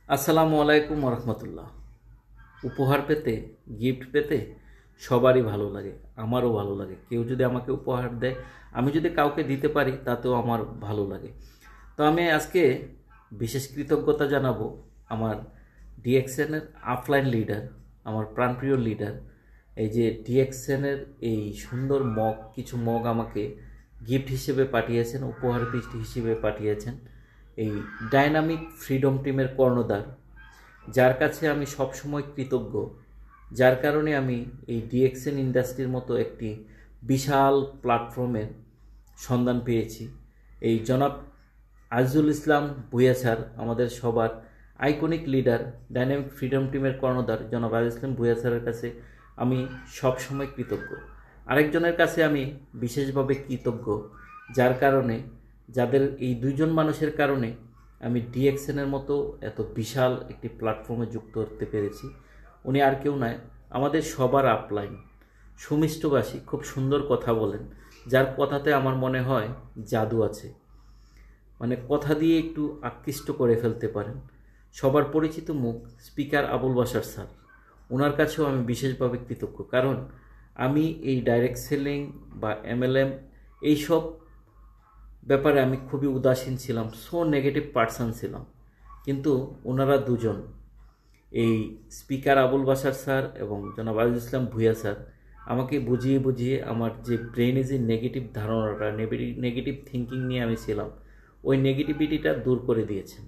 আসসালামু আলাইকুম রহমতুল্লাহ। উপহার পেতে, গিফট পেতে সবারই ভালো লাগে, আমারও ভালো লাগে। কেউ যদি আমাকে উপহার দেয়, আমি যদি কাউকে দিতে পারি, তাতেও আমার ভালো লাগে। তো আমি আজকে বিশেষ কৃতজ্ঞতা জানাবো আমার ডিএক্সএনের অফলাইন লিডার, আমার প্রাণপ্রিয় লিডার। এই যে ডিএক্সএনের এই সুন্দর কিছু মগ আমাকে গিফট হিসেবে পাঠিয়েছেন, উপহার হিসেবে পাঠিয়েছেন এই ডাইনামিক ফ্রিডম টিমের কর্ণধার, যার কাছে আমি সবসময় কৃতজ্ঞ, যার কারণে আমি এই ডিএক্সএন ইন্ডাস্ট্রির মতো একটি বিশাল প্ল্যাটফর্মের সন্ধান পেয়েছি। এই জনাব আজিজুল ইসলাম ভূঁইয়া স্যার, আমাদের সবার আইকনিক লিডার, ডাইনামিক ফ্রিডম টিমের কর্ণধার জনাব আজিজুল ইসলাম ভূঁইয়া স্যারের কাছে আমি সবসময় কৃতজ্ঞ। আরেকজনের কাছে আমি বিশেষভাবে কৃতজ্ঞ, যার কারণে, যাদের এই দুইজন মানুষের কারণে আমি ডিএক্সএনের মতো এত বিশাল একটি প্ল্যাটফর্মে যুক্ত হতে পেরেছি। উনি আর কেউ নয়, আমাদের সবার আপলাইন, সুমিষ্টভাষী, খুব সুন্দর কথা বলেন, যার কথাতে আমার মনে হয় জাদু আছে। মানে কথা দিয়ে একটু আকৃষ্ট করে ফেলতে পারেন। সবার পরিচিত মুখ স্পিকার আবুল বাশার স্যার, ওনার কাছেও আমি বিশেষভাবে কৃতজ্ঞ। কারণ আমি এই ডাইরেক্ট সেলিং বা এমএলএম এইসব ব্যাপারে আমি খুবই উদাসীন ছিলাম, নেগেটিভ পার্সন ছিলাম। কিন্তু ওনারা দুজন, এই স্পিকার আবুল বাশার স্যার এবং জনাব আজিজুল ইসলাম ভূঁইয়া স্যার, আমাকে বুঝিয়ে বুঝিয়ে আমার যে ব্রেনে যে নেগেটিভ ধারণাটা, নেগেটিভ থিঙ্কিং নিয়ে আমি ছিলাম, ওই নেগেটিভিটিটা দূর করে দিয়েছেন।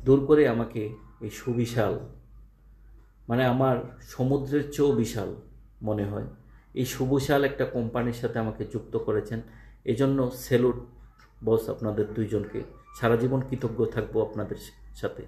দূর করে আমাকে এই সুবিশাল, মানে আমার সমুদ্রের চেয়েও বিশাল মনে হয়, এই সুবিশাল একটা কোম্পানির সাথে আমাকে যুক্ত করেছেন। এজন্য স্যালুট বস আপনাদের দুইজনকে, সারা জীবন কৃতজ্ঞ থাকবো আপনাদের সাথে।